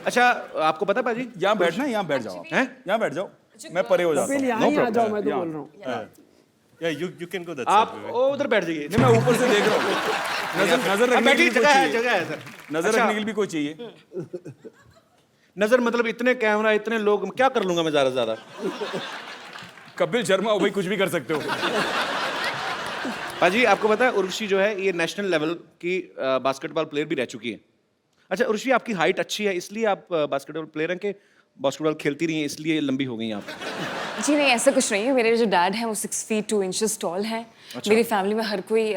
अच्छा आपको पता है पाजी, यहाँ बैठना, यहाँ बैठ जाओ आप। हैं? यहाँ बैठ जाओ, मैं परे हो जाता हूँ। यहाँ ही आ जाओ, मैं तो बोल रहा हूँ। Yeah, you can go that आप side. उधर बैठ जाइए। नहीं, मैं ऊपर से देख रहा हूँ। नजर रखने के बैठिए, लिए कोई जगह है, चाहिए। जगह है सर। नजर अच्छा, रखने के लिए भी कोई चाहिए। नजर मतलब इतने कैमरा, इतने लोग, क्या कर लूंगा मैं ज्यादा से ज्यादा। कपिल शर्मा हो भाई, कुछ भी कर सकते हो। पाजी आपको पता है उर्वशी जो है ये नेशनल लेवल की बास्केटबॉल प्लेयर भी रह चुकी है। अच्छा उर्वशी, आपकी हाइट अच्छी है इसलिए आप बास्केटबॉल प्लेयर हैं कि बास्केटबॉल खेलती रही हैं इसलिए लंबी हो गई आप? जी नहीं, ऐसा कुछ नहीं है। मेरे जो डैड हैं वो 6 फीट 2 इंचेस टॉल हैं। मेरी फैमिली में हर कोई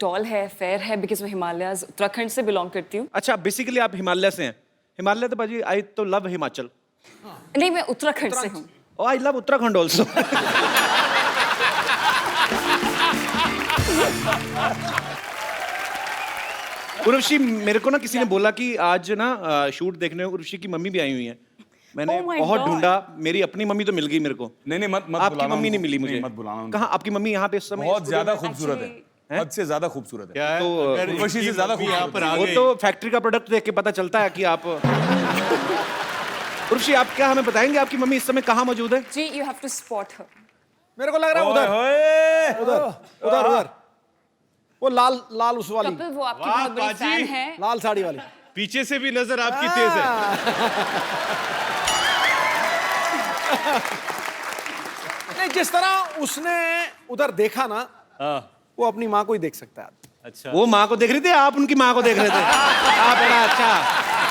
टॉल है, फेयर है, बिकॉज मैं हिमालयाज उत्तराखंड से बिलोंग करती हूँ। अच्छा बेसिकली आप हिमालय से हैं। हिमालय तो पाजी आई तो लव हिमाचल। नहीं, मैं उत्तराखंड से हूँ। Oh, I love Uttarakhand also. Urvashi, मेरे को ना किसी ने बोला कि आज ना शूट देखने उर्वशी की मम्मी भी आई हुई है। मैंने Oh my बहुत God. ढूंढा, मेरी अपनी मम्मी तो मिल गई मेरे को। नहीं मत आपकी बुलाना मम्मी नहीं उनको। मिली मुझे। नहीं, मत बुलाना उनको। कहाँ आपकी मम्मी यहाँ पे इस समय? बहुत ज्यादा खूबसूरत है, Actually- हद से ज्यादा खूबसूरत है। क्या है? तो, अगर उर्वशी से इनकी ज्यादा मम्मी यहाँ पर आ वो गई, तो फैक्ट्री का प्रोडक्ट देख के पता चलता है कि आप उर्वशी, आप क्या हमें बताएंगे आपकी मम्मी इस समय कहाँ मौजूद है? जी, यू हैव टू स्पॉट हर। मेरे को लग रहा है ओए उधर होए। उधर उधर वो लाल उस वाली कपिल वो आपकी वाह, बहुत बड़ी बाजी। फैन है। लाल साड़ी वाली। पीछे से भी नजर आपकी तेज है। नहीं, जिस तरह उसने उधर देखा ना, वो अपनी माँ को ही देख सकता है। अच्छा, वो माँ को देख रही थी, आप उनकी माँ को देख रहे थे। आप बड़ा अच्छा,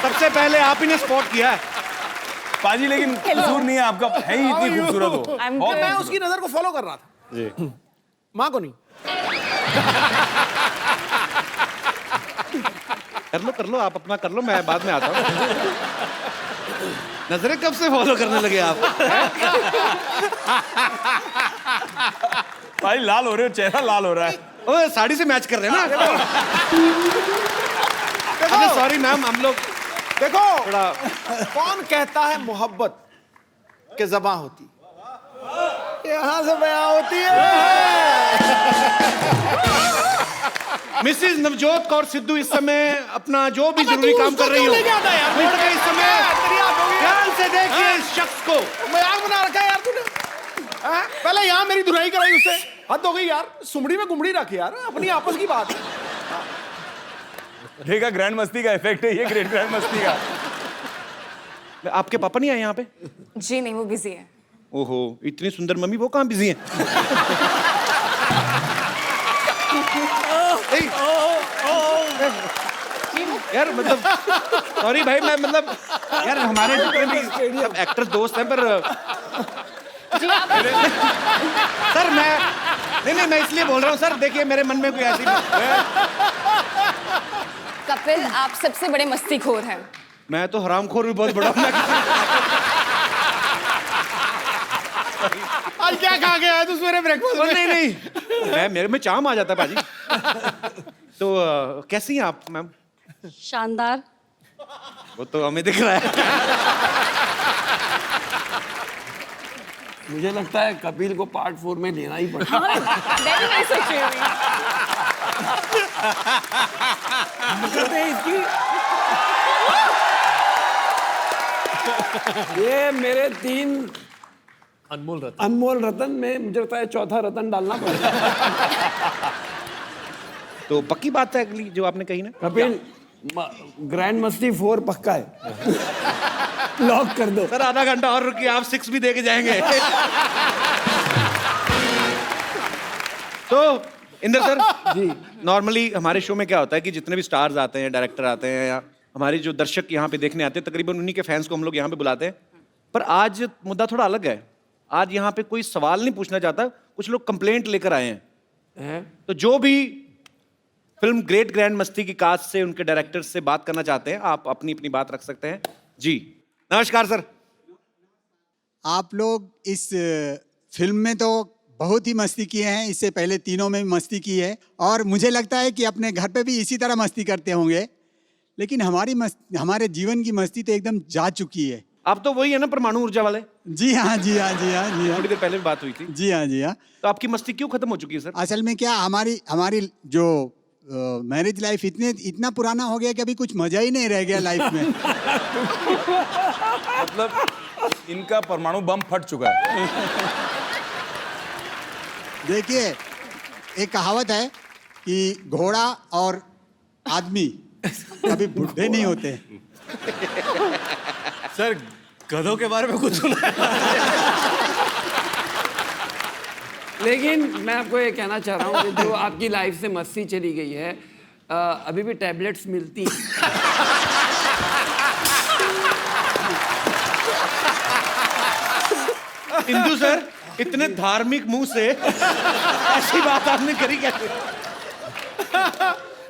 सबसे पहले आप ही ने स्पॉट किया है। पाजी लेकिन कसूर नहीं है आपका, है ही इतनी खूबसूरत हो। I'm बहुत good. मैं उसकी नजर को फॉलो कर रहा था, जी। माँ को नहीं। कर लो आप अपना कर लो, मैं बाद में आता हूँ। नजरें कब से फॉलो करने लगे आप? भाई लाल हो रहे हो, चेहरा लाल हो रहा है। ओए साड़ी से मैच कर रहे हैं ना। अच्छा सॉरी मैम, हम लोग देखो थोड़ा कौन कहता है मोहब्बत के ज़बां होती, यहाँ से बयां होती है। मिसिज नवजोत कौर सिद्धू इस समय अपना जो भी जरूरी काम कर रही हो, उठ के इस समय ध्यान से देखिए इस शख्स को। मजाक बना रखा है यार तूने। हाँ? पहले यहाँ मेरी धुलाई कराई उससे, हद हो गई यार। सुमड़ी में गुमड़ी रख यार, अपनी आपस की बात है। देखा, ग्रैंड मस्ती का इफेक्ट है ये, ग्रेट ग्रैंड मस्ती का। आपके पापा नहीं आए यहाँ पे? जी नहीं, वो बिजी है। ओहो, इतनी सुंदर मम्मी, वो कहाँ बिजी है? यार मतलब सॉरी भाई, मैं मतलब यार हमारे जितने भी सब एक्टर्स दोस्त हैं, पर जी आप सर मैं मैं इसलिए बोल रहा हूँ सर, देखिए मेरे मन में कोई ऐसी कपिल, आप सबसे बड़े मस्तीखोर हैं। मैं तो हरामखोर भी बहुत बड़ा हूँ। आज क्या खा के आया तू सवेरे ब्रेकफास्ट में? नहीं मैं मेरे में चाम आ जाता है पाजी। तो कैसी हैं आप मैम? शानदार। वो तो हमें दिख रहा है। मुझे लगता है कपिल को पार्ट 4 में लेना ही पड़ेगा। मैं भी नहीं सोच रही हूँ। ये मेरे 3 अनमोल रतन में मुझे लगता है चौथा रतन डालना पड़ेगा। तो पक्की बात है अगली जो आपने कही ना? कपिल, ग्रैंड मस्ती 4 पक्का है, लॉक कर दो। सर आधा घंटा और रुकिए, आप 6 भी दे के जाएंगे। तो इंदर सर जी, नॉर्मली हमारे शो में क्या होता है कि जितने भी स्टार्स आते हैं, डायरेक्टर आते हैं, या हमारे जो दर्शक यहाँ पे देखने आते हैं, तकरीबन उन्हीं के फैंस को हम लोग यहाँ पे बुलाते हैं। पर आज मुद्दा थोड़ा अलग है। आज यहाँ पे कोई सवाल नहीं पूछना चाहता, कुछ लोग कंप्लेंट लेकर आए हैं। तो जो भी फिल्म ग्रेट ग्रैंड मस्ती की कास्ट से, उनके डायरेक्टर से बात करना चाहते हैं, आप अपनी अपनी बात रख सकते हैं। जी नमस्कार सर। आप लोग इस फिल्म में तो बहुत ही मस्ती किए हैं, इससे पहले तीनों में भी मस्ती की है, और मुझे लगता है कि अपने घर पे भी इसी तरह मस्ती करते होंगे। लेकिन हमारे जीवन की मस्ती तो एकदम जा चुकी है। आप तो वही है ना, परमाणु ऊर्जा वाले? जी हाँ, जी हाँ, जी हाँ, जी हाँ, थोड़ी देर पहले भी बात हुई थी। जी हाँ, जी हाँ। तो आपकी मस्ती क्यों खत्म हो चुकी है सर? असल में क्या, हमारी जो मैरिज लाइफ इतना पुराना हो गया कि अभी कुछ मजा ही नहीं रह गया लाइफ में। मतलब इनका परमाणु बम फट चुका है। देखिए, एक कहावत है कि घोड़ा और आदमी कभी बुढ़े नहीं होते। सर गधों के बारे में कुछ सुना है? लेकिन मैं आपको ये कहना चाह रहा हूँ कि जो आपकी लाइफ से मस्ती चली गई है, अभी भी टैबलेट्स मिलती हैं। इंदु सर, इतने धार्मिक मुंह से ऐसी बात आपने करी कैसे?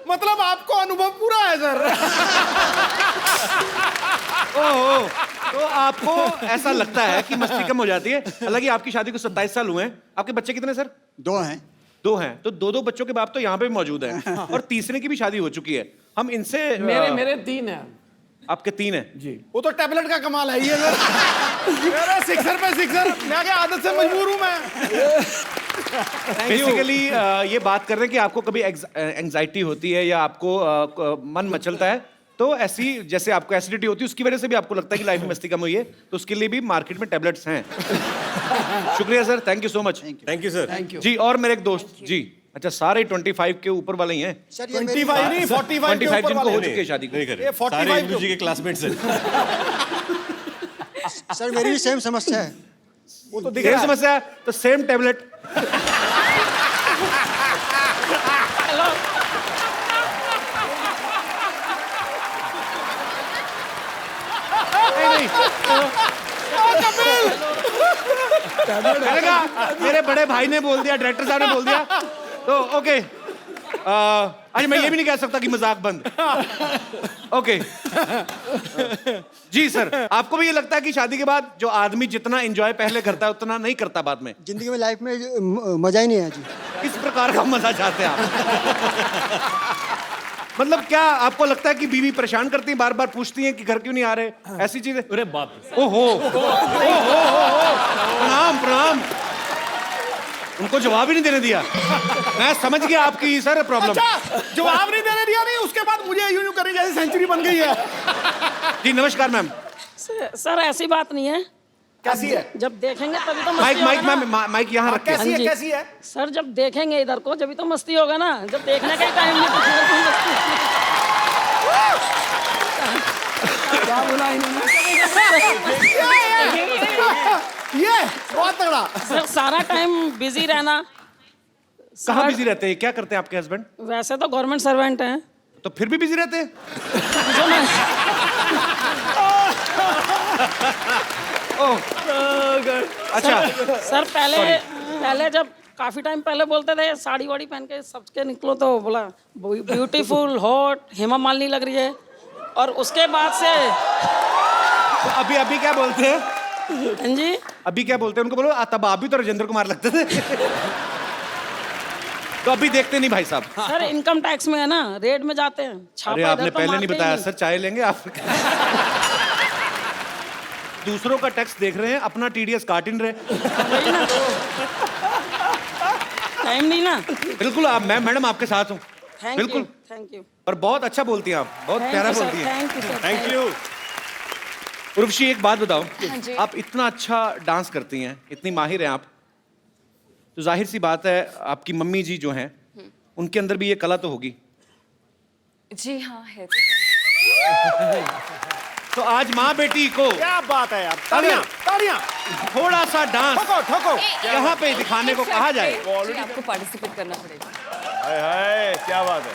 मतलब आपको अनुभव पूरा है सर। ओहो, तो आपको ऐसा लगता है कि मस्ती कम हो जाती है। हालांकि आपकी शादी को 27 साल हुए हैं। आपके बच्चे कितने सर? 2 हैं। 2 हैं। तो 2 बच्चों के बाप तो यहाँ पे भी मौजूद हैं और तीसरे की भी शादी हो चुकी है। हम इनसे मेरे 3 हैं। आपके 3 हैं जी। वो तो टैबलेट का कमाल है ये सर। मेरा सिक्सर पे सिक्सर, मैं क्या आदत से मजबूर हूँ मैं। बेसिकली ये बात कर रहे हैं कि आपको कभी एंजाइटी होती है या आपको मन मचलता है, तो ऐसी जैसे आपको एसिडिटी होती है उसकी वजह से भी आपको लगता है कि लाइफ में मस्ती कम हुई है, तो उसके लिए भी मार्केट में टैबलेट्स हैं। शुक्रिया sir, thank you so much. Thank you sir. Thank you. जी, और मेरे एक दोस्त जी, अच्छा सारे 25 के ऊपर वाले ही हैं। 25 नहीं, 45 के 25 ऊपर जिनको हो वाले। चुकी है शादी को। नहीं कर ये 45 सारे इंदु जी के क्लासमेट्स हैं। सर मेरी भी सेम समस्या है। वो तो दिख सेम रहा है। समस्या है, तो सेम टैबलेट। नहीं, मैंने कहा मेरे बड़े भाई ने बोल दिया, डायरेक्टर साहब ने बोल दिया, तो ओके। आज मैं ये भी नहीं कह सकता कि मजाक बंद। ओके। जी सर, आपको भी ये लगता है कि शादी के बाद जो आदमी जितना एंजॉय पहले करता है उतना नहीं करता बाद में? जिंदगी में लाइफ में मजा ही नहीं है जी। किस प्रकार का मजा चाहते हैं आप? मतलब क्या आपको लगता है कि बीवी परेशान करती है, बार बार पूछती है कि घर क्यों नहीं आ रहे, ऐसी चीजें? अरे बाप रे। ओहो, प्रणाम प्रणाम। उनको जवाब ही नहीं देने दिया। मैं समझ गया आपकी सर प्रॉब्लम। अच्छा, जवाब नहीं देने दिया नहीं, उसके बाद मुझे यूं करी जैसे सेंचुरी बन गई है। जी नमस्कार मैम। सर ऐसी बात नहीं है। कैसी है? जब देखेंगे तभी तो माइक मस्ती माइक होगा मैम, ना। माइक यहाँ रखे। कैसी है? हाँ जी। कैसी है? सर जब देखेंगे इधर को जब तो मस्ती होगा ना, जब देखने का ही टाइम नहीं तो फिर कोई मस्ती। क्या बोला इन्होंने? ये बहुत तगड़ा। सर सारा टाइम बिजी रहना। कहाँ बिजी रहते हैं? क्या करते हैं आपके हस्बैंड? वैसे तो गवर्नमेंट सर्वेंट हैं। तो फिर भी बिजी रहते हैं? जो मैं ओह, अच्छा। सर पहले जब काफी टाइम पहले बोलते थे साड़ी वाड़ी पहन के सबके निकलो, तो बोला ब्यूटीफुल हॉट हेमा मालिनी लग रही है, और उसके बाद से तो अभी क्या बोलते हैं? हाँ जी अभी क्या बोलते हैं उनको? बोलो तब आप भी तो राजेंद्र कुमार लगते थे। तो अभी देखते नहीं भाई साहब? सर इनकम टैक्स में है ना, रेड में जाते हैं। छापा अरे इधर आपने तो पहले नहीं मारते ही बताया सर, चाय लेंगे आप? दूसरों का टैक्स देख रहे हैं, अपना टीडीएस काट ही नहीं रहे। वही ना, टाइम नहीं ना। बिल्कुल, आप मैडम आपके साथ हूँ। बिल्कुल। थैंक यू और बहुत अच्छा बोलती हैं आप, बहुत प्यारा बोलती हैं। Thank you sir. Thank you. Urvashi एक बात बताओ, हाँ जी। आप इतना अच्छा डांस करती हैं, इतनी माहिर हैं आप, तो जाहिर सी बात है आपकी मम्मी जी जो हैं उनके अंदर भी ये कला तो होगी। जी हाँ है। तो आज माँ बेटी को क्या बात है यार। तालियां, तालियां। थोड़ा सा डांस ठोको, ठोको। यहाँ पे दिखाने को कहा जाए, जी, आपको पार्टिसिपेट करना पड़ेगा। हाय हाय, क्या बात है।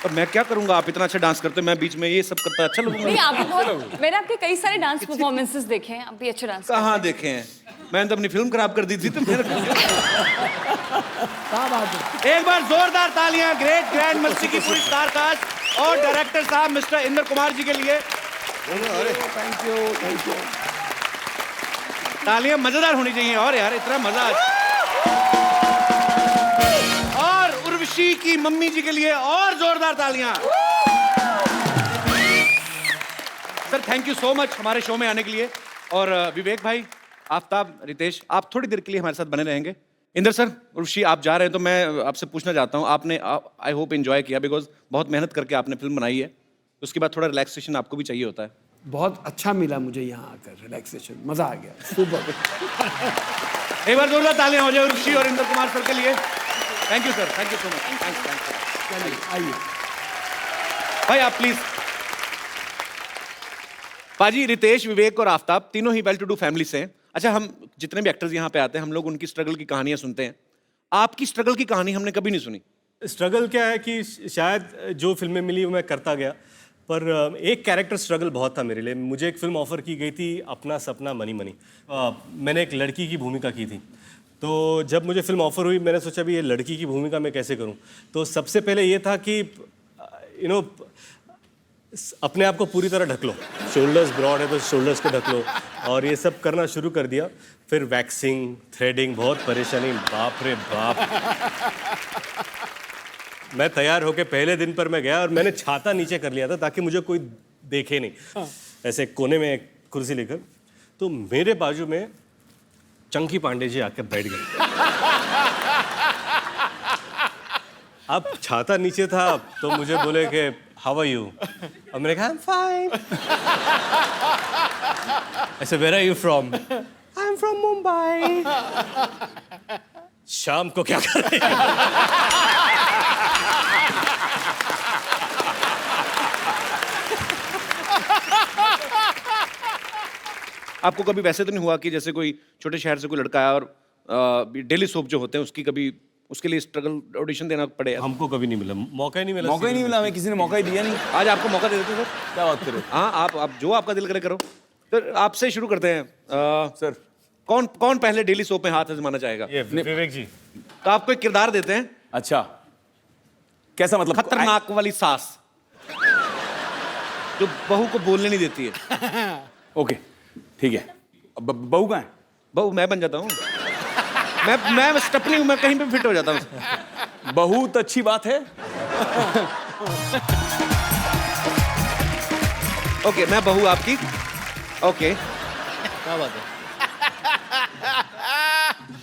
और मैं क्या करूंगा? आप इतना अच्छा डांस करते, मैं बीच में ये सब करता अच्छा लगूंगा? नहीं, आप बहुत, मैंने आपके कई सारे डांस परफॉर्मेंसेस देखे हैं, आप भी अच्छे डांस कहाँ देखे हैं? मैंने तो अपनी फिल्म खराब कर दी थी, तो मेरे एक बार जोरदार तालियां ग्रेट ग्रैंड मस्ती की पूरी स्टार कास्ट और डायरेक्टर साहब मिस्टर इंद्र कुमार जी के लिए। Thank you. तालियां मजेदार होनी चाहिए और यार इतना मजा। और उर्वशी की मम्मी जी के लिए और जोरदार तालियां। Sir thank you so much हमारे शो में आने के लिए। और विवेक भाई, आफ्ताब, रितेश, आप थोड़ी देर के लिए हमारे साथ बने रहेंगे। इंदर सर, ऋषि आप जा रहे हैं तो मैं आपसे पूछना चाहता हूँ, आपने आई होप एंजॉय किया, बिकॉज बहुत मेहनत करके आपने फिल्म बनाई है, उसके बाद थोड़ा रिलैक्सेशन आपको भी चाहिए होता है। बहुत अच्छा मिला मुझे यहाँ आकर, रिलैक्सेशन, मजा आ गया, सुपर। एक बार जोरदार तालियां हो जाए ऋषि और इंदर कुमार सर के लिए। Thank you sir, thank you so much, thanks. चलिए आइए भाई आप प्लीज। पाजी, रितेश, विवेक और आफ्ताब तीनों ही वेल टू डू फैमिली से हैं। अच्छा, हम जितने भी एक्टर्स यहाँ पे आते हैं हम लोग उनकी स्ट्रगल की कहानियां सुनते हैं, आपकी स्ट्रगल की कहानी हमने कभी नहीं सुनी। स्ट्रगल क्या है कि शायद जो फिल्में मिली वो मैं करता गया, पर एक कैरेक्टर स्ट्रगल बहुत था मेरे लिए। मुझे एक फिल्म ऑफर की गई थी, अपना सपना मनी मनी। मैंने एक लड़की की भूमिका की थी, तो जब मुझे फिल्म ऑफर हुई मैंने सोचा भी ये लड़की की भूमिका मैं कैसे करूं। तो सबसे पहले ये था कि अपने आप को पूरी तरह ढक लो, शोल्डर्स ब्रॉड है तो शोल्डर्स को ढक लो, और ये सब करना शुरू कर दिया। फिर वैक्सिंग, थ्रेडिंग, बहुत परेशानी, बाप रे बाप। मैं तैयार होके पहले दिन पर मैं गया और मैंने छाता नीचे कर लिया था ताकि मुझे कोई देखे नहीं, ऐसे कोने में एक कुर्सी लेकर। तो मेरे बाजू में चंकी पांडे जी आकर बैठ गए। अब छाता नीचे था तो मुझे बोले कि हाउ आर यू, और मैंने कहा आई एम फाइन। ऐसे where are you from, I am from Mumbai. शाम को क्या कर रहे हैं? आपको कभी वैसे तो नहीं हुआ कि जैसे कोई छोटे शहर से कोई लड़का आया और डेली सोप जो होते हैं उसकी कभी उसके लिए स्ट्रगल ऑडिशन देना पड़े? हमको कभी नहीं मिला, मौका ही नहीं मिला। मौका ही नहीं मिला, हमें किसी ने मौका ही दिया नहीं। आज आपको मौका दे देते हैं सर। क्या बात करो। हाँ, आप जो आपका दिल करे करो। तो आपसे शुरू करते हैं। सर कौन पहले डेली सोप में हाथ आजमाना चाहेगा? ये विवेक जी। तो आपको एक किरदार देते हैं, अच्छा, कैसा मतलब? खतरनाक वाली सास जो बहू को बोलने नहीं देती है। ओके ठीक है। अब बहू कहाँ है? बहू मैं बन जाता हूँ। मैं स्टपनी हूँ, मैं कहीं पे फिट हो जाता हूँ। बहुत अच्छी बात है। ओके, मैं बहू आपकी। ओके, क्या बात है?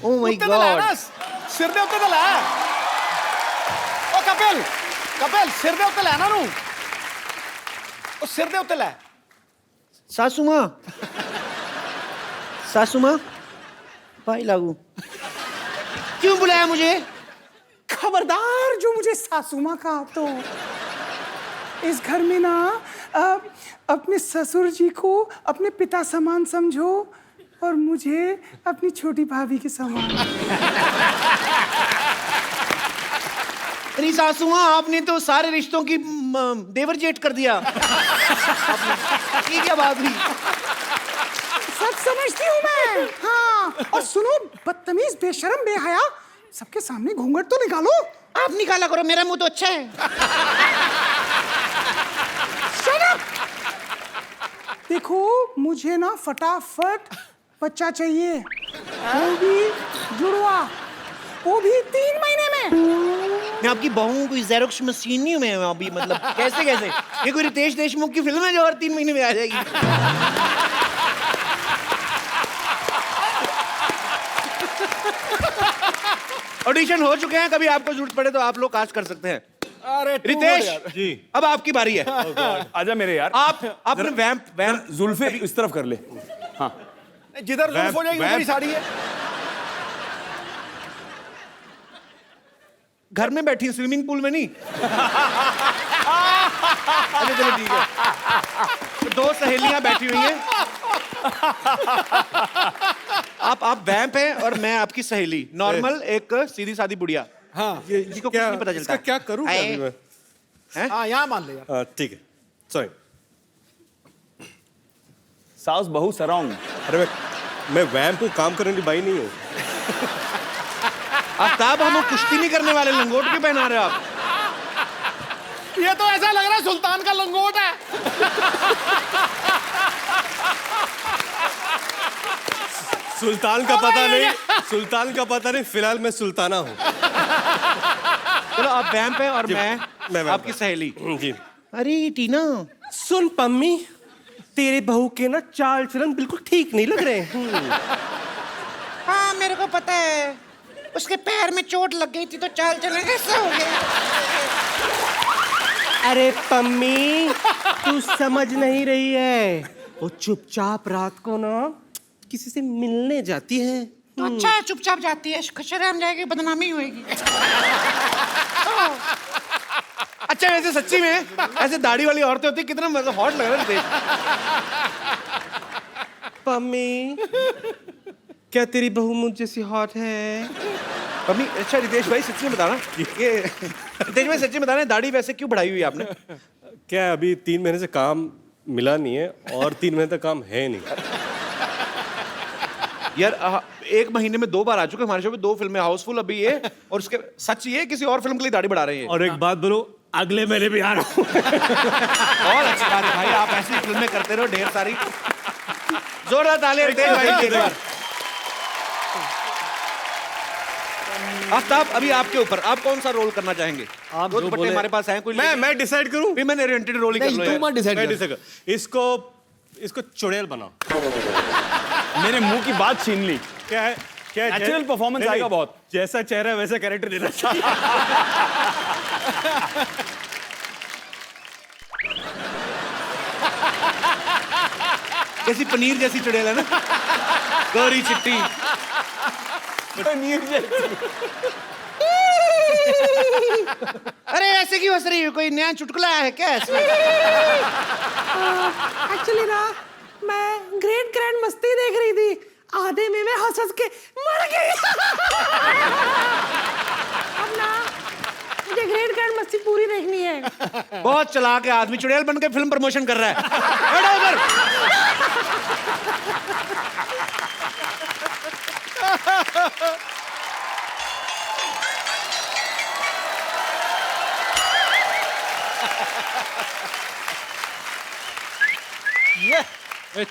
ओह माय उत्ते तो लै गॉड। ना, सिर दे उत्ते तो लै। ओ कपिल, कपिल सिर दे उत्ते लै ना नू। ओ सिर दे उत्ते लै। सासू माँ, सासू माँ, भाई लागू क्यों बुलाया मुझे? खबरदार जो मुझे सासू माँ कहा तो इस घर में ना अपने ससुर जी को अपने पिता समान समझो और मुझे अपनी छोटी भाभी के समान। अरे सासू माँ, आपने तो सारे रिश्तों की देवर जेट कर दिया। ये क्या बात हुई? सब समझती हूँ मैं। हाँ, और सुनो बदतमीज, बेशरम, बेहया, सबके सामने घूंघट तो निकालो। आप निकाला करो, मेरा मुंह तो अच्छा है। Shut up! देखो मुझे ना फटाफट बच्चा चाहिए, वो भी जुड़वा, वो भी 3 महीने में। मैं आपकी बहू हूँ, कोई ज़ेरोक्स मशीन नहीं हूँ मैं अभी। मतलब कैसे ये कोई रितेश देशमुख की फिल्म है जो हर 3 महीने में आ जाएगी? ऑडिशन हो चुके हैं, कभी आपको जरूरत पड़े तो आप लोग कास्ट कर सकते हैं। अरे रितेश जी। अब आपकी बारी है। आजा मेरे यार। आप अपने वैम्प जुल्फे इस तरफ कर ले। हाँ, जिधर जुल्फ हो जाएगी उधर ही साड़ी है। घर में बैठी स्विमिंग पूल में नहीं। अच्छा चलो ठीक है। तो 2 सहेलियां बैठी हुई हैं। आप वैम्प हैं और मैं आपकी सहेली, नॉर्मल एक सीधी सादी बुढ़िया। हाँ, जिसको कुछ नहीं पता चलता। इसका क्या करूं आए। अभी मैं? हाँ यहाँ मान ले यार। ठीक है, सॉरी। साउस बहू सराउंड। अरे मैं वैम्प को काम करने की बाई नहीं हूँ। आफ्ताब, हम कुश्ती नहीं करने वाले, लंगोट क्यों पहना रहे हो आप? ये तो ऐसा लग रहा है सुल्तान का लंगोट है। सुल्तान का पता नहीं, सुल्तान का पता नहीं, फिलहाल मैं सुल्ताना हूँ। चलो आप वैम्प हैं और मैं वैम्प आपकी हूँ। सहेली। जी। अरे टीना, सुन पम्मी, तेरे बहू के ना चाल चलन बिल्कुल ठीक नहीं लग रहे हैं। हाँ मेरे को पता है, उसके पैर में चोट लग गई थी तो चाल चलने कैसे हो गया। अरे पम्मी, तू समझ नहीं रही है, वो चुपचाप रात को ना किसी से मिलने जाती है। तो अच्छा है, चुपचाप जाती है, शर्म जाएगी, बदनामी होएगी। अच्छा वैसे सच्ची में ऐसे दाढ़ी वाली औरतें होती कितना मतलब हॉट लग रहा है पम्मी, क्या तेरी बहू मुझ जैसी हॉट है? मम्मी। अच्छा रितेश भाई सच्ची में बताना, ये रितेश भाई सच्ची में बताना, दाढ़ी वैसे क्यों बढ़ाई हुई है आपने? क्या अभी 3 महीने से काम मिला नहीं है और 3 महीने तक काम है नहीं। यार 1 महीने में 2 बार आ चुके हमारे शो में, 2 फिल्में हाउसफुल अभी ये, और उसके सच ये किसी और फिल्म के लिए दाढ़ी बढ़ा रहे हैं। और एक बात बोलो, अगले महीने भी आ रहा हूँ। और अच्छी बात है भाई, आप ऐसी फिल्में करते रहो ढेर सारी। जोरदार तालियां रितेश भाई के लिए। आफ्ताब अभी आपके ऊपर, आप कौन सा रोल करना चाहेंगे? आप दो जो दुपट्टे बोले- हमारे पास हैं, कोई मैं डिसाइड करूं? भी मैंने ओरिएंटेड रोल ही कर लो यार। मैं डिसाइड कर। इसको चुड़ैल बनाओ। मेरे मुंह की बात छीन ली। क्या है? क्या है? Natural performance नहीं, आएगा बहुत। जैसा चेहरा है वैसा कैरेक्टर देना चाहिए। जैसी पनीर जैसी चुड़ैल है ना, गौरी चिट्टी। अरे ऐसे क्यों हंस रही है? कोई नया चुटकुला आया है क्या इसमें? एक्चुअली ना मैं ग्रेट ग्रैंड मस्ती देख रही थी, आधे में मैं हंस हंस के मर गई। अब ना मुझे ग्रेट ग्रैंड मस्ती पूरी देखनी है। बहुत चालाक है आदमी, चुड़ैल बन के फिल्म प्रमोशन कर रहा है। बैठो उधर।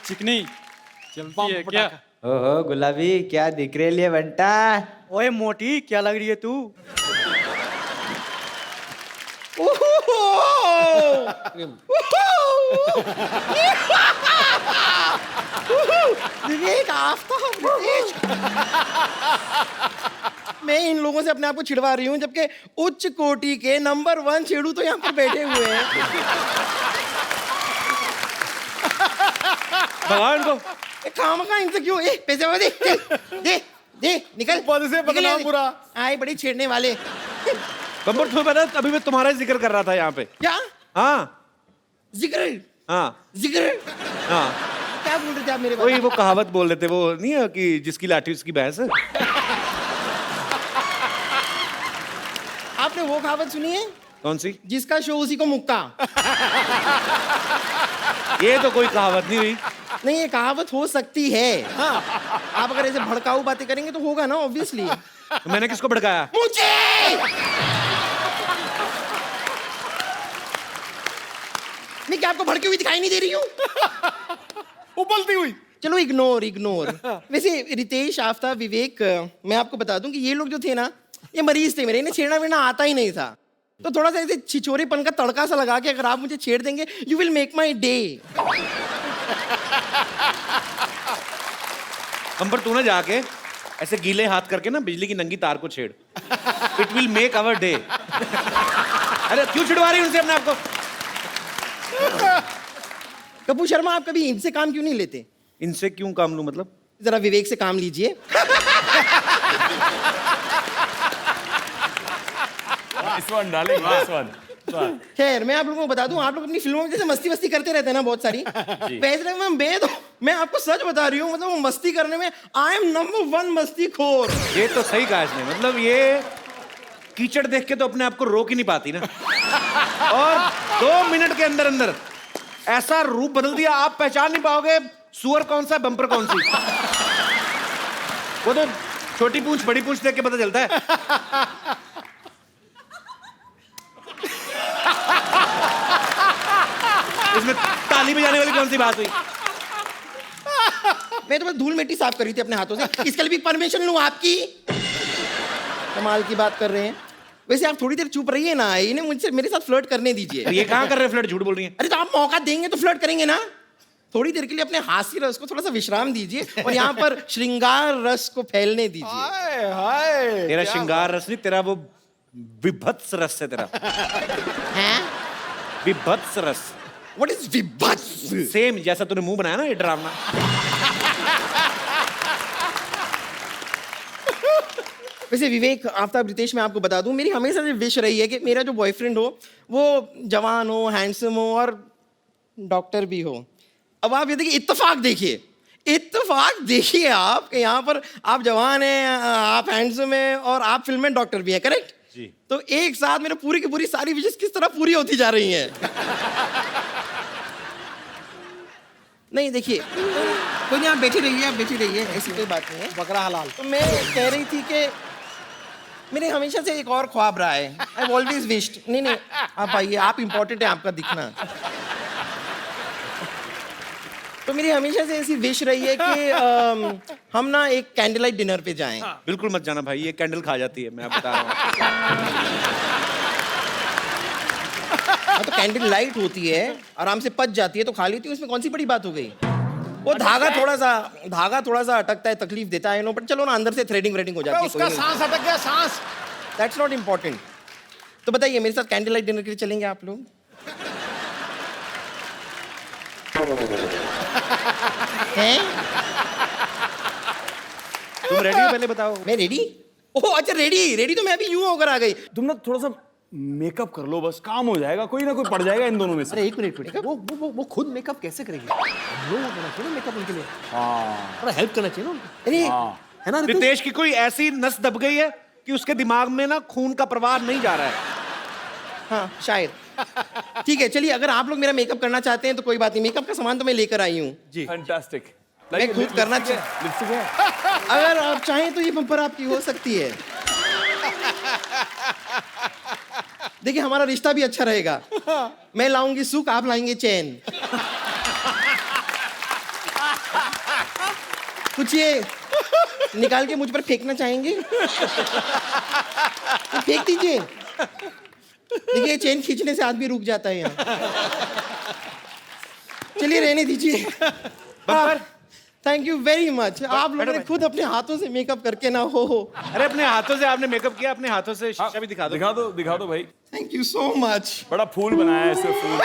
चिकनी चलती है क्या? ओहो गुलाबी, क्या दिख रही है बंटा? ओए मोटी, क्या लग रही है तू? विवेक, आफ्ताब, रितेश। मैं इन लोगों से अपने आप को छिड़वा रही हूँ, जबकि उच्च कोटि के नंबर 1 छेड़ू तो यहाँ पर बैठे हुए हैं। भगवान को काम का इनसे क्यों? पैसे वाले दे दे दे, निकल। पद से बदनाम पूरा। आए बड़ी छेड़ने वाले। बम्बर तुम्हें पता है, अभी मैं तुम्हारा ही जिक्र कर रहा था यहाँ पे। क्या हाँ जिक्र? हाँ जिक्र हाँ, क्या बोल रहे थे आप मेरे वही बारे वो कहावत बोल रहे थे, वो नहीं है कि जिसकी लाठी उसकी भैंस है। आपने वो कहावत सुनी है? कौन सी? जिसका शो उसी को मुक्का। ये तो कोई कहावत नहीं हुई। नहीं, ये कहावत हो सकती है। हाँ, आप अगर ऐसे भड़काऊ बातें करेंगे तो होगा ना, ऑब्वियसली। तो मैंने किसको भड़काया? मुझे मैं क्या आपको भड़की हुई दिखाई नहीं दे रही हूँ? उबलती हुई। चलो इग्नोर इग्नोर। वैसे रितेश, आफ्ताब, विवेक, मैं आपको बता दूं कि ये लोग जो थे ना, ये मरीज थे मेरे, इन्हें छेड़ना वेड़ना आता ही नहीं था। तो थोड़ा सा ऐसे छिछोरेपन का तड़का सा लगा के अगर आप मुझे छेड़ देंगे, you will make my day. अंबर तू ना जाके ऐसे गीले हाथ करके ना बिजली की नंगी तार को छेड़। It will make our day. अरे क्यों छिड़वा रही उनसे अपने आप को? कपूर शर्मा, आप कभी इनसे काम क्यों नहीं लेते? इनसे क्यों काम लूं मतलब? जरा विवेक से काम लीजिए। Nice one, darling, nice one. खैर, मैं आप लोगों को बता दूं, आप लोग अपनी फिल्मों में जैसे मस्ती वस्ती करते रहते हैं ना बहुत सारी, वैसे मैं आपको सच बता रही हूँ, मतलब वो मस्ती करने में आई एम नंबर 1 मस्ती खोर। ये तो सही कहा इसने, मतलब ये कीचड़ देख के तो अपने आप को रोक ही नहीं पाती ना, और 2 मिनट के अंदर अंदर ऐसा रूप बदल दिया, आप पहचान नहीं पाओगे सुअर कौन सा बम्पर कौन सी। वो तो छोटी पूंछ बड़ी पूंछ देख के पता चलता है। इसमें ताली बजाने वाली कौन सी बात हुई? मैं तो बस धूल मिट्टी साफ कर रही थी अपने हाथों से, इसके लिए भी परमिशन लूं आपकी? कमाल की बात कर रहे हैं। वैसे आप थोड़ी देर चुप रहिए ना, इन्हें मुझसे मेरे साथ फ्लर्ट करने दीजिए। ये कहाँ कर रहे हैं फ्लर्ट? झूठ बोल रही है। अरे तो आप मौका देंगे तो फ्लर्ट करेंगे ना? थोड़ी देर के लिए अपने हास्य रस को थोड़ा सा विश्राम दीजिए और यहाँ पर श्रृंगार रस को फैलने दीजिए। हाय हाय तेरा श्रृंगार रस नहीं, तेरा वो विभत्स रस है तेरा। हैं? विभत्स रस। What is विभत्स? सेम जैसा तूने मुंह बनाया ना ये ड्रामा। वैसे विवेक, आफ्ताब, रितेश, मैं आपको बता दूं, मेरी हमेशा से विश रही है कि मेरा जो बॉयफ्रेंड हो वो जवान हो, हैंडसम हो और डॉक्टर भी हो। अब आप ये देखिए, इत्तेफाक देखिए आप कि यहाँ पर आप जवान हैं, आप हैंडसम हैं और आप फिल्म में डॉक्टर भी हैं, करेक्ट जी? तो एक साथ मेरे पूरी की पूरी सारी विशेष किस तरह पूरी होती जा रही हैं। नहीं देखिए, कोई नहीं, आप बैठी रहिए, ऐसी कोई बात नहीं है। बकरा हलाल। तो मैं कह रही थी कि मेरे हमेशा से एक और ख्वाब रहा है। आई ऑलवेज विश्ड, नहीं आप आइए, आप इम्पोर्टेंट है, आपका दिखना। तो मेरी हमेशा से ऐसी विश रही है कि हम ना एक कैंडल लाइट डिनर पे जाएं। बिल्कुल मत जाना भाई, ये कैंडल खा जाती है, मैं बता रहा हूँ। हाँ, तो कैंडल लाइट होती है, आराम से पच जाती है तो खा लेती है, उसमें कौन सी बड़ी बात हो गई। वो धागा थोड़ा सा अटकता है, तकलीफ देता है, नो, बट चलो ना, अंदर से थ्रेडिंग हो जाती है। उसका सांस अटक गया, सांस। That's not important. तो बताइए, मेरे साथ कैंडल लाइट डिनर के लिए चलेंगे आप लोग? हैं? तुम रेडी हो पहले बताओ। मैं रेडी? ओह अच्छा, रेडी तो मैं अभी यूं होकर आ गई। तुम ना थोड़ा सा मेकअप कर लो, बस काम हो जाएगा, कोई ना कोई पड़ जाएगा इन दोनों में से। अरे एक मिनट, वो खुद मेकअप कैसे करेंगे? लोग होना चाहिए ना मेकअप उनके लिए। हाँ, थोड़ा हेल्प करना चाहिए ना उनको। अरे है ना रितेश की कोई ऐसी नस दब गई है कि उसके दिमाग में ना खून का प्रवाह नहीं जा रहा है। हाँ शायद। ठीक है, चलिए, अगर आप लोग मेरा मेकअप करना चाहते हैं तो कोई बात नहीं, मेकअप का सामान तो मैं लेकर आई हूँ जी। फैंटास्टिक। मैं खुद करना लिपस्टिक है। अगर आप चाहें तो ये बम्पर आपकी हो सकती है। देखिए, हमारा रिश्ता भी अच्छा रहेगा। मैं लाऊंगी सुख, आप लाएंगे चैन। कुछ ये निकाल के मुझ पर फेंकना चाहेंगे तो फेंक दीजिए। देखिए, चेन खींचने से आदमी रुक जाता है यहाँ। चलिए, रहने दीजिए। Thank you very much. आप लोगों ने खुद अपने हाथों से मेकअप करके ना हो। अरे अपने हाथों से आपने मेकअप किया, अपने हाथों से शीशा भी दिखा दो। दिखा दो भाई। Thank you so much. बड़ा फूल बनाया है ऐसे फूल।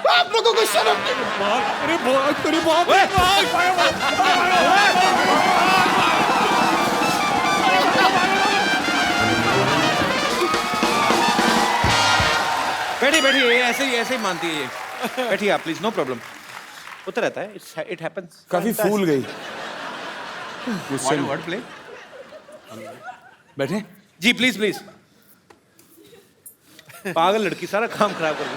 आप लोगों को शर्म बैठिए, ऐसे ही मानती है ये। बैठिए आप प्लीज, नो प्रॉब्लम। होता रहता है, इट हैपेंस। काफी फूल गई। Word play. बैठे जी, प्लीज। पागल लड़की, सारा काम खराब कर दी।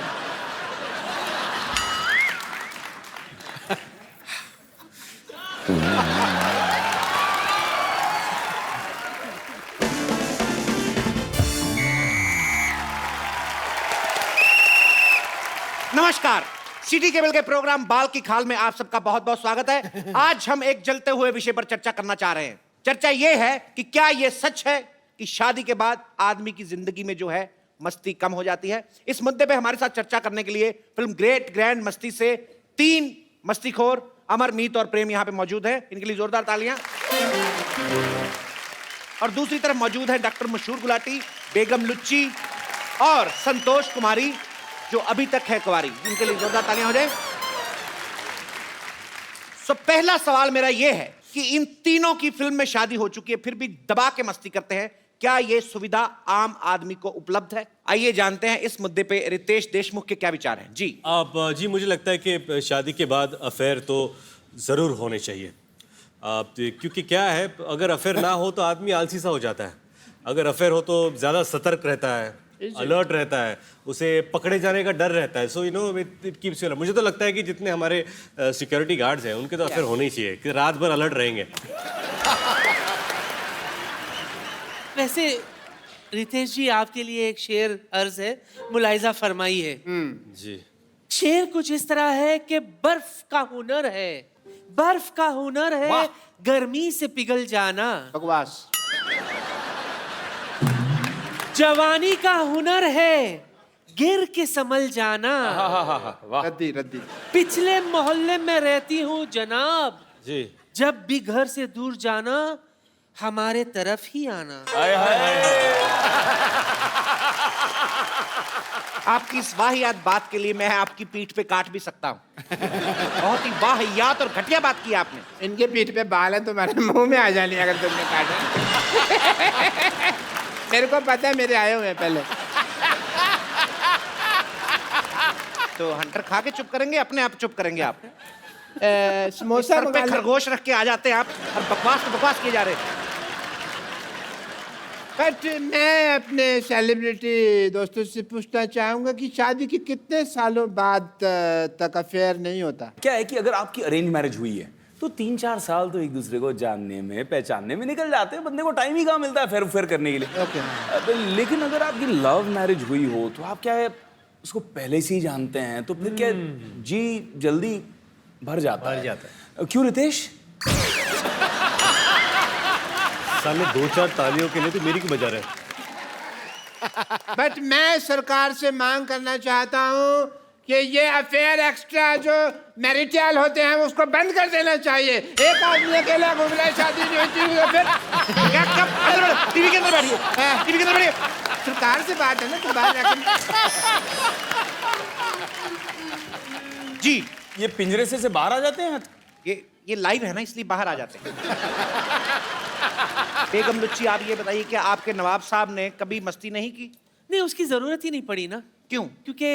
नमस्कार, सिटी केबल के प्रोग्राम बाल की खाल में आप सबका बहुत बहुत स्वागत है। आज हम एक जलते हुए विषय पर चर्चा करना चाह रहे हैं। चर्चा यह है कि क्या यह सच है कि शादी के बाद आदमी की जिंदगी में जो है मस्ती कम हो जाती है। इस मुद्दे पे हमारे साथ चर्चा करने के लिए फिल्म ग्रेट ग्रैंड मस्ती से 3 मस्तीखोर अमर, मीत और प्रेम यहाँ पे मौजूद हैं। इनके लिए जोरदार तालियां। और दूसरी तरफ मौजूद है डॉक्टर मशहूर गुलाटी, बेगम लुच्ची और संतोष कुमारी, जो अभी तक है कुंवारी। इनके लिए जोरदार तालियां हो जाए। सो पहला सवाल मेरा यह है कि इन तीनों की फिल्म में शादी हो चुकी है, फिर भी दबा के मस्ती करते हैं। क्या यह सुविधा आम आदमी को उपलब्ध है? आइए जानते हैं इस मुद्दे पे रितेश देशमुख के क्या विचार हैं। जी जी, मुझे लगता है कि शादी के बाद अफेयर तो ज़रूर होने चाहिए। क्योंकि क्या है, अगर अफेयर ना हो तो आदमी आलसी सा हो जाता है। अगर अफेयर हो तो ज़्यादा सतर्क रहता है, अलर्ट रहता है, उसे पकड़े जाने का डर रहता है। So you know it keeps you. मुझे तो लगता है कि जितने हमारे सिक्योरिटी गार्ड्स हैं उनके तो अफेयर होने ही चाहिए, कि रात भर अलर्ट रहेंगे। वैसे रितेश जी, आपके लिए एक शेर अर्ज है, मुलाहिजा फरमाइए। जी। शेर कुछ इस तरह है कि बर्फ का हुनर है, बर्फ का हुनर है गर्मी से पिघल जाना। बकवास। जवानी का हुनर है गिर के संभल जाना। रद्दी रद्दी। पिछले मोहल्ले में रहती हूँ जनाब, जी। जब भी घर से दूर जाना हमारे तरफ ही आना। आपकी इस वाहियात बात के लिए मैं आपकी पीठ पे काट भी सकता हूँ। बहुत ही वाहियात और घटिया बात की आपने। इनके पीठ पे बाल है, तुम्हारे मुंह में आ जाने अगर तुमने काटा। मेरे को पता है, मेरे आए हुए हैं पहले। तो हंटर खा के चुप करेंगे, अपने आप चुप करेंगे आप? समोसा सर पे खरगोश रख के आ जाते हैं आप और बकवास किए जा रहे हैं। बट मैं अपने सेलिब्रिटी दोस्तों से पूछना चाहूंगा कि शादी के कितने सालों बाद तक अफेयर नहीं होता? क्या है कि अगर आपकी अरेंज मैरिज हुई है तो 3-4 साल तो एक दूसरे को जानने में पहचानने में निकल जाते हैं, बंदे को टाइम ही कहाँ मिलता है फेर करने के लिए। ओके। लेकिन अगर आपकी लव मैरिज हुई हो तो आप क्या है उसको पहले से ही जानते हैं, तो फिर क्या जी जल्दी भर जाता है। क्यों रितेश? सामने 2-4 तालियों के लिए तो मेरी की बजा रहे। बट मैं सरकार से मांग करना चाहता हूँ कि ये अफेयर एक्स्ट्रा जो मैरिटल होते हैं उसको बंद कर देना चाहिए। एक आदमी अकेला घूम रहा है, शादी नहीं होती तो फिर टीवी के अंदर बैठिए, टीवी के अंदर बैठिए। सरकार से बात है ना, तो बाहर जी। ये पिंजरे से बाहर आ जाते हैं। ये लाइव है ना, इसलिए बाहर आ जाते हैं। बेगम लुच्ची, आप ये बताइए कि आपके नवाब साहब ने कभी मस्ती नहीं की? नहीं, उसकी जरूरत ही नहीं पड़ी ना। क्यों? क्योंकि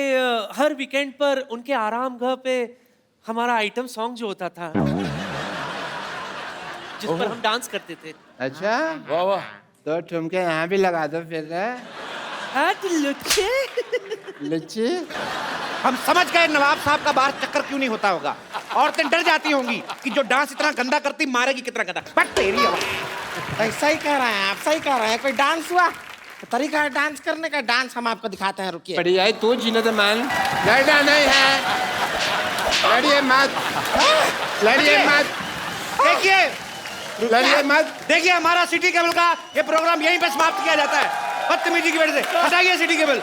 हर वीकेंड पर उनके आराम घर पे हमारा आइटम सॉन्ग जो होता था जिस पर हम डांस करते थे। अच्छा, वाह वाह। तो ठुमके यहाँ भी लगा दो फिर। लुच्चे लुच्ची, हम समझ गए नवाब साहब का बाहर चक्कर क्यों नहीं होता होगा। औरतें डर जाती होंगी कि जो डांस इतना गंदा करती मारेगी कितना गंदा। बट तेरी आवाज। सही कह रहे हैं आप, सही कह रहे हैं। कोई डांस हुआ तरीका है डांस करने का, डांस हम आपको दिखाते हैं, रुकिए। बढ़िया है, तू जीने दे मान। लड़ना नहीं है, लड़िए मत, लड़िए मत, देखिए लड़िए मत। देखिए, हमारा सिटी केबल का ये प्रोग्राम यहीं पे समाप्त किया जाता है बदतमीजी की वजह से। हटाइए सिटी केबल।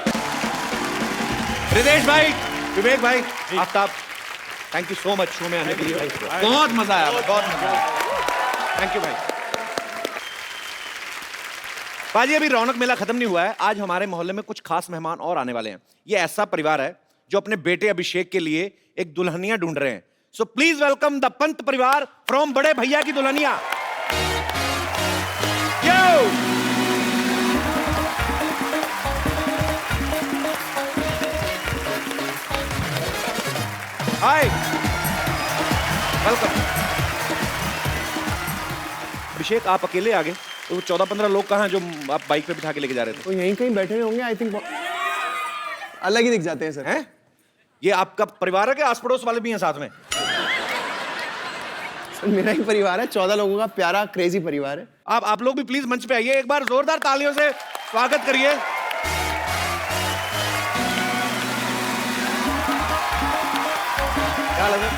रितेश भाई, विवेक भाई, Aftab, thank you so much show में आने के लिए। बहुत मजा आया, बहुत मजा आया। थैंक यू भाई। बाजी, अभी रौनक मेला खत्म नहीं हुआ है। आज हमारे मोहल्ले में कुछ खास मेहमान और आने वाले हैं। ये ऐसा परिवार है जो अपने बेटे अभिषेक के लिए एक दुल्हनिया ढूंढ रहे हैं। So please welcome the Pant परिवार फ्रॉम बड़े भैया की दुल्हनिया। हाय, वेलकम। अभिषेक, आप अकेले आ गए? तो 14-15 लोग कहाँ हैं जो आप बाइक पे बिठा के लेके जा रहे थे? तो यहीं कहीं बैठे होंगे, आई थिंक। अलग ही दिख जाते हैं सर। हैं? ये आपका परिवार है कि आस पड़ोस वाले भी हैं साथ में? सर मेरा ही परिवार है, 14 लोगों का प्यारा क्रेजी परिवार है। आप लोग भी प्लीज मंच पे आइए, एक बार जोरदार तालियों से स्वागत करिए। क्या लगा?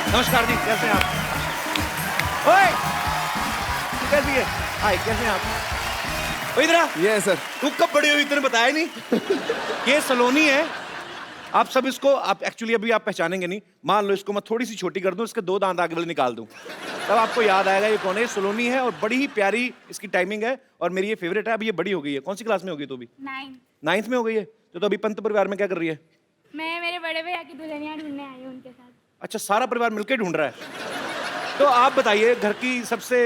नमस्कार जी, कैसे हैं आप? ओए, कैसी है? हाय, कैसे हैं आप? इधर आ। ये सर, तू कब बड़ी हुई, इतने बताया नहीं? ये सलोनी है। आप सब इसको, आप एक्चुअली अभी आप पहचानेंगे नहीं। मान लो इसको मैं थोड़ी सी छोटी कर दूं, इसके 2 दांत आगे वाले निकाल दूं, तब आपको याद आएगा ये कौन है। सलोनी है और बड़ी ही प्यारी इसकी टाइमिंग है और मेरी ये फेवरेट है। अभी ये बड़ी हो गई है। कौन सी क्लास में हो गई तू? अभी 9th में हो गई है। तो अभी पंत परिवार में क्या कर रही है? मैं मेरे बड़े भैया की दुल्हनिया ढूंढने आई हूँ उनके साथ। अच्छा, सारा परिवार मिलकर ढूंढ रहा है। तो आप बताइए, घर की सबसे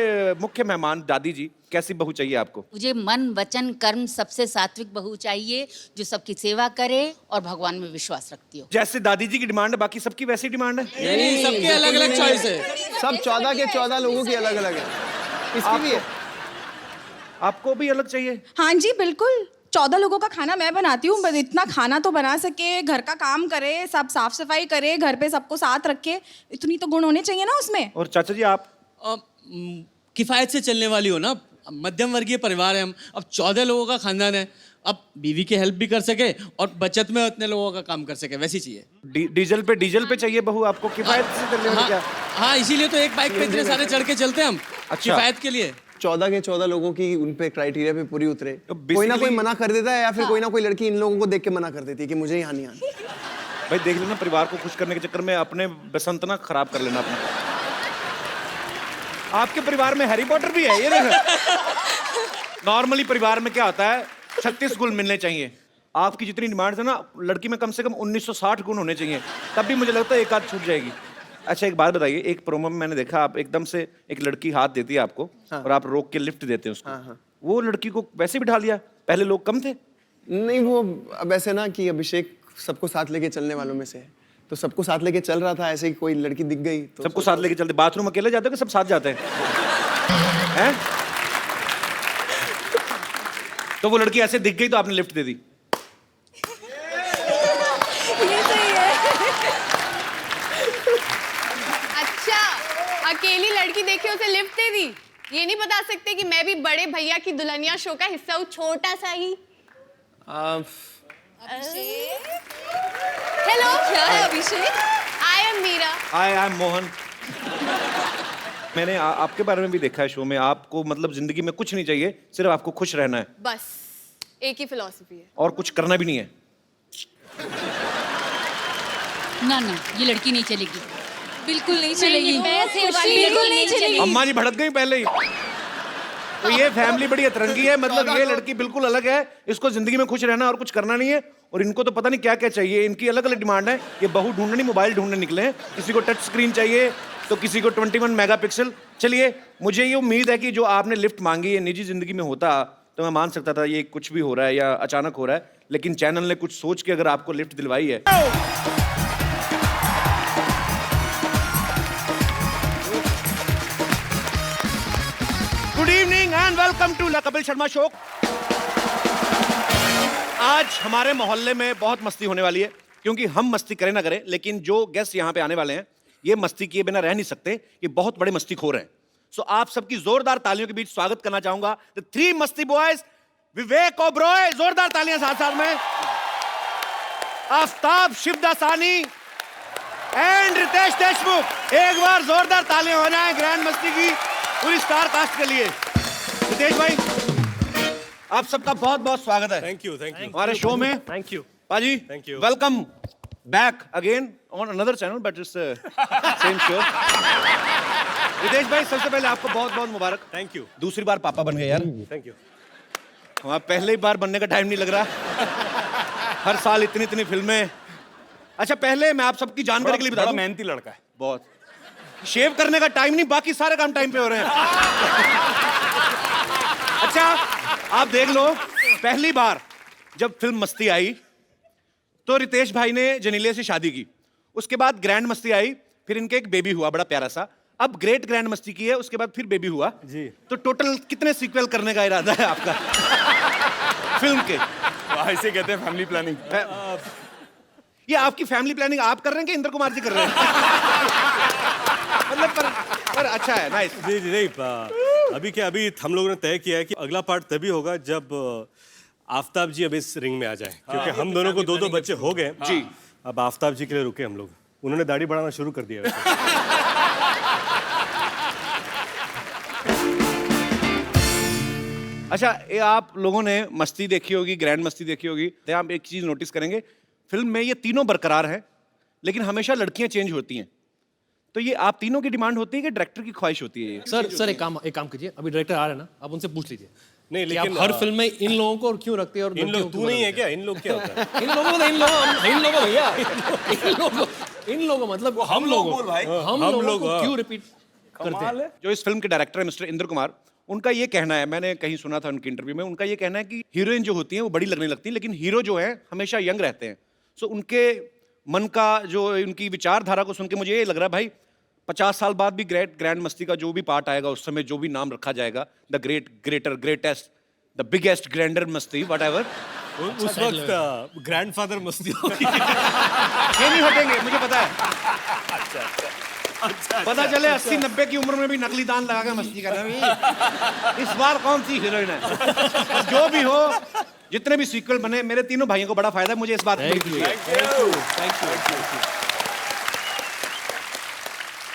मुख्य मेहमान दादी जी, कैसी बहू चाहिए आपको? मुझे मन वचन कर्म सबसे सात्विक बहू चाहिए, जो सबकी सेवा करे और भगवान में विश्वास रखती हो। जैसे दादी जी की डिमांड है, बाकी सबकी वैसी डिमांड है? नहीं, सबके अलग अलग चॉइस है। सब 14 के 14 लोगों की अलग अलग है। इसकी भी है। आपको भी अलग चाहिए? हाँ जी, बिल्कुल। 14 लोगों का खाना मैं बनाती हूँ, बस इतना खाना तो बना सके, घर का काम करे, सब साफ सफाई करे, घर पे सबको साथ रखे, इतनी तो गुण होने चाहिए ना उसमें। और चाचा जी आप? किफायत से चलने वाली हो ना, मध्यम वर्गीय परिवार है हम। अब 14 लोगों का खानदान है, अब बीवी की हेल्प भी कर सके और बचत में उतने लोगों का काम कर सके, वैसी चाहिए। डीजल पे चाहिए बहू आपको, किफायत से चलने वाली? क्या? हाँ, इसीलिए तो एक बाइक पे इतने सारे चढ़ के चलते हैं हम। अच्छा। किफायत के लिए। 14 के 14 लोगों की उन पे क्राइटेरिया पे पूरी उतरे, कोई ना कोई basically- मना कर देता है या फिर कोई ना कोई लड़की इन लोगों को देख के मना कर देती है कि मुझे यहाँ नहीं आना। भाई देख लेना, परिवार को खुश करने के चक्कर में अपने बसंत ना खराब कर लेना अपना। आपके परिवार में हैरी पॉटर भी है, ये देखो। नॉर्मली परिवार में क्या होता है, 36 गुण मिलने चाहिए। आपकी जितनी डिमांड है ना, लड़की में कम से कम 1960 गुण होने चाहिए, तब भी मुझे लगता है एक आध छूट जाएगी। अच्छा एक बात बताइए, एक प्रोमो में मैंने देखा आप एकदम से एक लड़की हाथ देती है आपको, और आप रोक के लिफ्ट देते हैं उसको। वो लड़की को वैसे बिठा लिया, पहले लोग कम थे। नहीं वो अब ऐसे ना कि अभिषेक सबको साथ लेके चलने वालों में से है, तो सबको साथ लेके चल रहा था, ऐसे ही कोई लड़की दिख गई तो सबको साथ लेके चलते, बाथरूम अकेले जाते हो कि सब साथ जाते हैं? हैं? तो वो लड़की ऐसे दिख गई तो आपने लिफ्ट दे दी। ये सही है। अच्छा, अकेली लड़की देखी उसे लिफ्ट दे दी। ये नहीं बता सकते कि मैं भी बड़े भैया की दुल्हनिया शो का हिस्सा हूँ, छोटा सा ही। हेलो, क्या है Abhishek? I am Meera. I am Mohan. मैंने आपके बारे में भी देखा है शो में, आपको मतलब जिंदगी में कुछ नहीं चाहिए, सिर्फ आपको खुश रहना है, बस एक ही फिलॉसफी है। और कुछ करना भी नहीं है। ना ना, ये लड़की नहीं चलेगी, बिल्कुल नहीं चलेगी। पैसे वाली बिल्कुल नहीं चलेगी। अम्मा जी भड़क गई पहले ही। तो ये फैमिली बड़ी अतरंगी है, मतलब ये लड़की बिल्कुल अलग है, इसको जिंदगी में खुश रहना और कुछ करना नहीं है, और इनको तो पता नहीं क्या क्या चाहिए, इनकी अलग अलग डिमांड है। ये बहू ढूंढने नहीं, मोबाइल ढूंढने निकले हैं। किसी को टच स्क्रीन चाहिए तो किसी को 21 मेगापिक्सल। चलिए, मुझे ये उम्मीद है कि जो आपने लिफ्ट मांगी है निजी जिंदगी में होता तो मैं मान सकता था ये कुछ भी हो रहा है या अचानक हो रहा है, लेकिन चैनल ने कुछ सोच के अगर आपको लिफ्ट दिलवाई है। Good evening and welcome to the Kapil Sharma show. आज हमारे मोहल्ले में बहुत मस्ती होने वाली है, क्योंकि हम मस्ती करें ना करें, लेकिन जो गेस्ट यहाँ पे आने वाले हैं ये मस्ती किए बिना रह नहीं सकते, ये बहुत बड़े मस्तीखोर हैं। सो आप सबकी जोरदार तालियों के बीच स्वागत करना चाहूंगा द 3 मस्ती बॉयज, विवेक ओबरॉय, जोरदार तालियां साथ साथ में, आफ्ताब शिवदासानी एंड रितेश देशमुख। एक बार जोरदार तालियां हो जाएं ग्रैंड मस्ती की पूरी स्टार कास्ट के लिए। रितेश भाई, आप सबका बहुत बहुत स्वागत है। थैंक यू हमारे शो में। थैंक यू पाजी, Thank you. Welcome back again on another channel but it's same show. Ritesh भाई, सबसे पहले आपको बहुत बहुत मुबारक। Thank you. दूसरी बार पापा बन गए यार। Thank you. हमारा पहले ही बार बनने का टाइम नहीं लग रहा। हर साल इतनी इतनी फिल्में। अच्छा, पहले मैं आप सबकी जानकारी के लिए बता दूं, मेहनती लड़का है बहुत। शेव करने का टाइम नहीं, बाकी सारे काम टाइम पे हो रहे हैं। अच्छा, आप देख लो, पहली बार जब फिल्म मस्ती आई तो रितेश भाई ने जनीले से शादी की, उसके बाद ग्रैंड मस्ती आई, फिर इनके एक बेबी हुआ बड़ा प्यारा सा, अब ग्रेट ग्रैंड मस्ती की है, उसके बाद फिर बेबी हुआ जी। तो टोटल कितने सीक्वल करने का इरादा है आपका फिल्म के? ऐसे कहते हैं फैमिली प्लानिंग। ये आपकी फैमिली प्लानिंग आप कर रहे हैं कि इंद्र कुमार जी कर रहे हैं? मतलब पर अच्छा है, नाइस। जी जी नहीं, अभी क्या, अभी हम लोगों ने तय किया है कि अगला पार्ट तभी होगा जब आफ्ताब जी अब इस रिंग में आ जाए, क्योंकि हम दोनों को 2-2 बच्चे हो गए जी। अब आफ्ताब जी के लिए रुके हम लोग, उन्होंने दाढ़ी बढ़ाना शुरू कर दिया वैसे। अच्छा, ये आप लोगों ने मस्ती देखी होगी, ग्रैंड मस्ती देखी होगी, तो आप एक चीज नोटिस करेंगे, फिल्म में ये तीनों बरकरार हैं, लेकिन हमेशा लड़कियां चेंज होती हैं। तो ये आप तीनों की डिमांड होती है कि डायरेक्टर की ख्वाहिश होती है? सर एक काम कीजिए, अभी डायरेक्टर आ रहे हैं ना, आप उनसे पूछ लीजिए। नहीं, कि लेकिन आप हर फिल्म में इन लोगों को और क्यों रखते हैं, और इन लोग तू नहीं है क्या? इन लोग क्या होता है? इन लोगों भैया, इन लोगों मतलब हम लोग को क्यों रिपीट करते हैं? जो इस फिल्म के डायरेक्टर है मिस्टर इंद्र कुमार, उनका ये कहना है, मैंने कहीं सुना था उनके इंटरव्यू में, उनका ये कहना है कि हीरोइन जो होती है वो बड़ी लगने लगती है, लेकिन हीरो जो है हमेशा यंग रहते हैं। सो उनके मन का जो, उनकी विचारधारा को सुन के मुझे ये लग रहा है भाई 50 साल बाद भी ग्रैंड मस्ती का जो भी पार्ट आएगा, उस समय जो भी नाम रखा जाएगा, the greatest, the biggest, grander Masti, whatever, उस वक्त ग्रैंडफादर मस्ती होगी। ये नहीं हटेंगे, मुझे पता है। पता चले 80-90 की उम्र में भी नकली दांत लगा के मस्ती कर रहे हैं। इस बार कौन सी हीरोइन है? जो भी हो, जितने भी सीक्वल बने, मेरे तीनों भाइयों को बड़ा फायदा है, मुझे इस बात की खुशी है।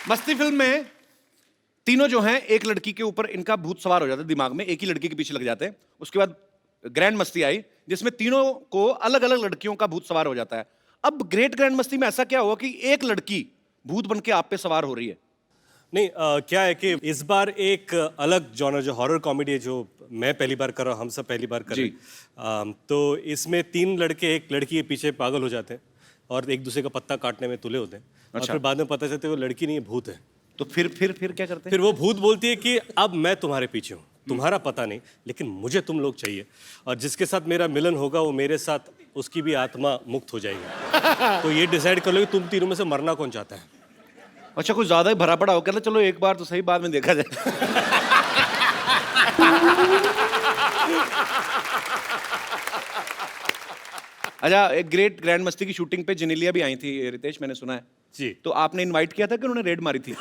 मस्ती फिल्म में तीनों जो हैं एक लड़की के ऊपर इनका भूत सवार हो जाता है दिमाग में, एक ही लड़की के पीछे लग जाते हैं। उसके बाद ग्रैंड मस्ती आई जिसमें तीनों को अलग अलग लड़कियों का भूत सवार हो जाता है। अब ग्रेट ग्रैंड मस्ती में ऐसा क्या हुआ कि एक लड़की भूत बन के आप पे सवार हो रही है? नहीं क्या है कि इस बार एक अलग जॉनर जो हॉरर कॉमेडी है, जो मैं पहली बार कर रहा हूँ, हम सब पहली बार कर रहे हैं। तो इसमें 3 लड़के एक लड़की के पीछे पागल हो जाते हैं और एक दूसरे का पत्ता काटने में तुले होते हैं। और फिर बाद में पता चलता है वो लड़की नहीं है, भूत है। तो फिर क्या करते हैं? फिर वो भूत बोलती है कि अब मैं तुम्हारे पीछे हूँ, तुम्हारा पता नहीं, लेकिन मुझे तुम लोग चाहिए, और जिसके साथ मेरा मिलन होगा वो मेरे साथ, उसकी भी आत्मा मुक्त हो जाएगी। तो ये डिसाइड कर लो कि तुम तीनों में से मरना कौन चाहता है। अच्छा, कुछ ज्यादा ही भरा पड़ा हो, कहता चलो एक बार तो सही, बाद में देखा जाए। अच्छा, एक ग्रेट ग्रैंड मस्ती की शूटिंग पे जेनेलिया भी आई थी रितेश, मैंने सुना है जी। तो आपने इनवाइट किया था कि उन्होंने रेड मारी थी?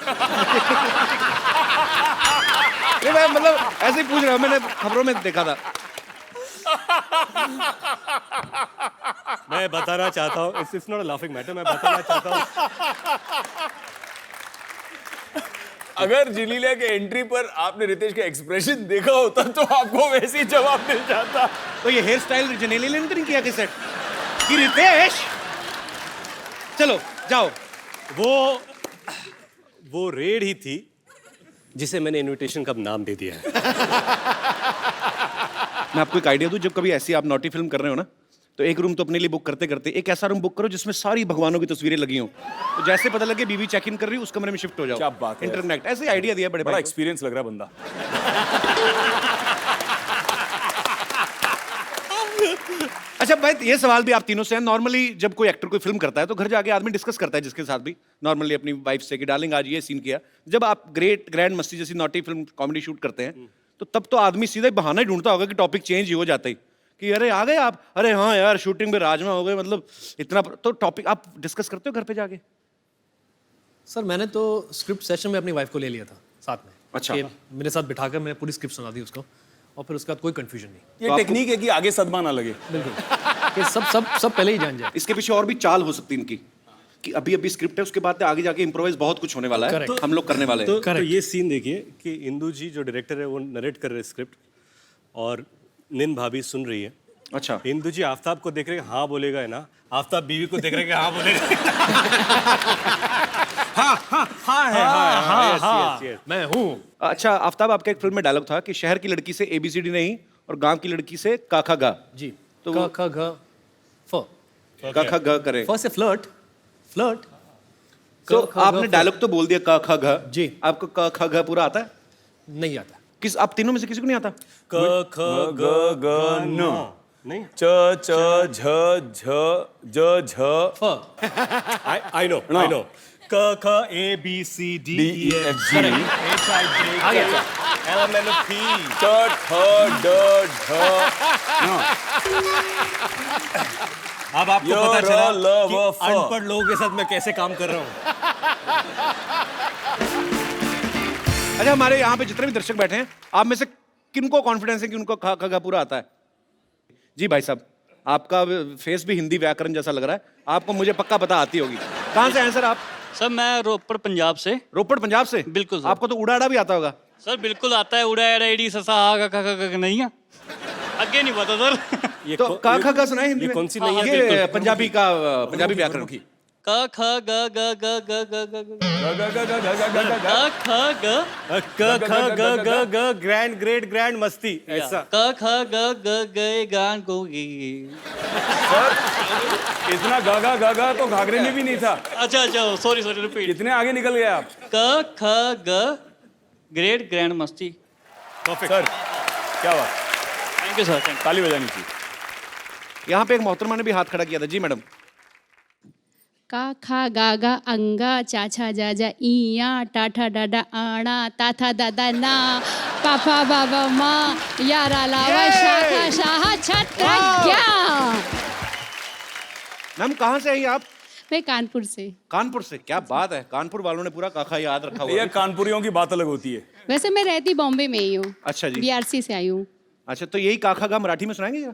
नहीं, मैं मतलब ऐसे ही पूछ रहा हूँ, मैंने खबरों में देखा था। मैं बताना चाहता हूँ, it's not a laughing matter, मैं बताना चाहता हूँ अगर जेनेलिया के एंट्री पर आपने रितेश का एक्सप्रेशन देखा होता तो आपको वैसे ही जवाब मिल जाता। तो ये हेयर स्टाइल जेनेलिया ने तो नहीं किया कि सेट कि रितेश चलो जाओ? वो रेड ही थी जिसे मैंने इनविटेशन का नाम दे दिया है। मैं आपको एक आइडिया दूं, जब कभी ऐसी आप नॉटी फिल्म कर रहे हो ना, तो एक रूम तो अपने लिए बुक करते करते एक ऐसा रूम बुक करो जिसमें सारी भगवानों की तस्वीरें लगी हों। तो जैसे पता लगे बीवी चेक इन कर रही है, उस कमरे में शिफ्ट हो जाओ। क्या बात है, इंटरनेट ऐसे आइडिया दिया, बड़ा एक्सपीरियंस लग रहा है बंदा। अच्छा भाई, ये सवाल भी आप तीनों से है। नॉर्मली जब कोई एक्टर कोई फिल्म करता है तो घर जाके आदमी डिस्कस करता है जिसके साथ भी, नॉर्मली अपनी वाइफ से कि डार्लिंग आज ये सीन किया। जब आप ग्रेट ग्रैंड मस्ती जैसी नॉटी फिल्म कॉमेडी शूट करते हैं तो तब तो आदमी सीधा ही बहाना ही ढूंढता होगा कि टॉपिक चेंज ही हो जाता ही कि अरे आ गए आप, अरे हाँ यार शूटिंग में राजमा हो गए, मतलब इतना। तो टॉपिक आप डिस्कस करते हो घर पे जाके? सर मैंने तो स्क्रिप्ट सेशन में अपनी वाइफ को ले लिया था साथ में। अच्छा। कि मेरे साथ बिठाकर मैं पूरी स्क्रिप्ट सुना दी उसको, और फिर उसके बाद कोई कंफ्यूजन नहीं। ये टेक्निक है कि आगे सदमा ना लगे। बिल्कुल, कि सब पहले ही जान जाए। इसके पीछे और भी चाल हो सकती है इनकी कि अभी अभी स्क्रिप्ट है, उसके बाद आगे जाके इम्प्रोवाइज बहुत कुछ होने वाला है, हम लोग करने वाले हैं। तो ये सीन देखिए कि इंदु जी जो डायरेक्टर है वो नरेट कर रहे हैं स्क्रिप्ट, और निन भाभी सुन रही है। अच्छा। इंदु जी आफ्ताब को देख रहे हैं, हाँ बोलेगा है ना, आफ्ताब बीवी को देख रहे हैं, हाँ बोलेगा। हाँ, मैं हूँ। अच्छा आफ्ताब, आपका एक फिल्म में डायलॉग था कि शहर की लड़की से ABCD नहीं और गांव की लड़की से काखा गा। जी। तो क ख ग फ। काखा गा करे। फ से फ्लर्ट। तो आपने डायलॉग तो बोल दिया काखा गा जी। आपको काखा गा पूरा आता है? नहीं आता। किस आप तीनों में से किसी को नहीं आता? क ख ग ग न नहीं, च च झ झ ज झ फ। आई नो क ख ABCD DEFG H-I-J-K L-M-N-O-P ट ठ ड ढ अब आपको य, पता र, चला ल, कि व, फ। अनपढ़ लोगों के साथ मैं कैसे काम कर रहा हूँ। अच्छा, हमारे यहाँ पे जितने भी दर्शक बैठे हैं, आप में से किनको कॉन्फिडेंस है कि उनको खा खा पूरा आता है? जी भाई साहब, आपका फेस भी हिंदी व्याकरण जैसा लग रहा है, आपको मुझे पक्का पता आती होगी। कहाँ से हैं सर आप? सर मैं रोपड़ पंजाब से। रोपड़ पंजाब से? बिल्कुल सर। आपको तो उड़ाड़ा भी आता होगा? सर बिल्कुल आता है, उड़ा एड़ी ससा आ का नहीं है, आगे नहीं पता सर। ये तो का खा का सुना है हिंदी में? कौन सी नहीं है? ये पंजाबी का पंजाबी व्याकरण की। क ख ग ग ग ग ग ग ग क ख ग ग्रैंड ग्रेट ग्रैंड मस्ती, ऐसा। क ख ग ग गए गान को इतना गागा गागा तो घाघरे में भी नहीं था। अच्छा सॉरी रिपीट। कितने आगे निकल गए आप? क ख ग ग्रेट ग्रैंड मस्ती। परफेक्ट सर, क्या बात। थैंक यू सर, ताली बजानी चाहिए। यहाँ पे एक मोहतरमा ने भी हाथ खड़ा किया था। जी मैडम। का खा गा गा अंगा चाचा जाजा इया टाठा डाडा आना ताथा दादा ना पापा बाबा माँ यारा लावा शाखा शाह छत्रज्ञा। मैम कहाँ से आई आप? मैं कानपुर से। कानपुर से? क्या बात है, कानपुर वालों ने पूरा काखा याद रखा हुआ ये है। कानपुरियों की बात अलग होती है। वैसे मैं रहती बॉम्बे में ही हूँ। अच्छा जी। BRC से आई हूँ। अच्छा, तो यही काखा गा मराठी में सुनाएंगे जरा?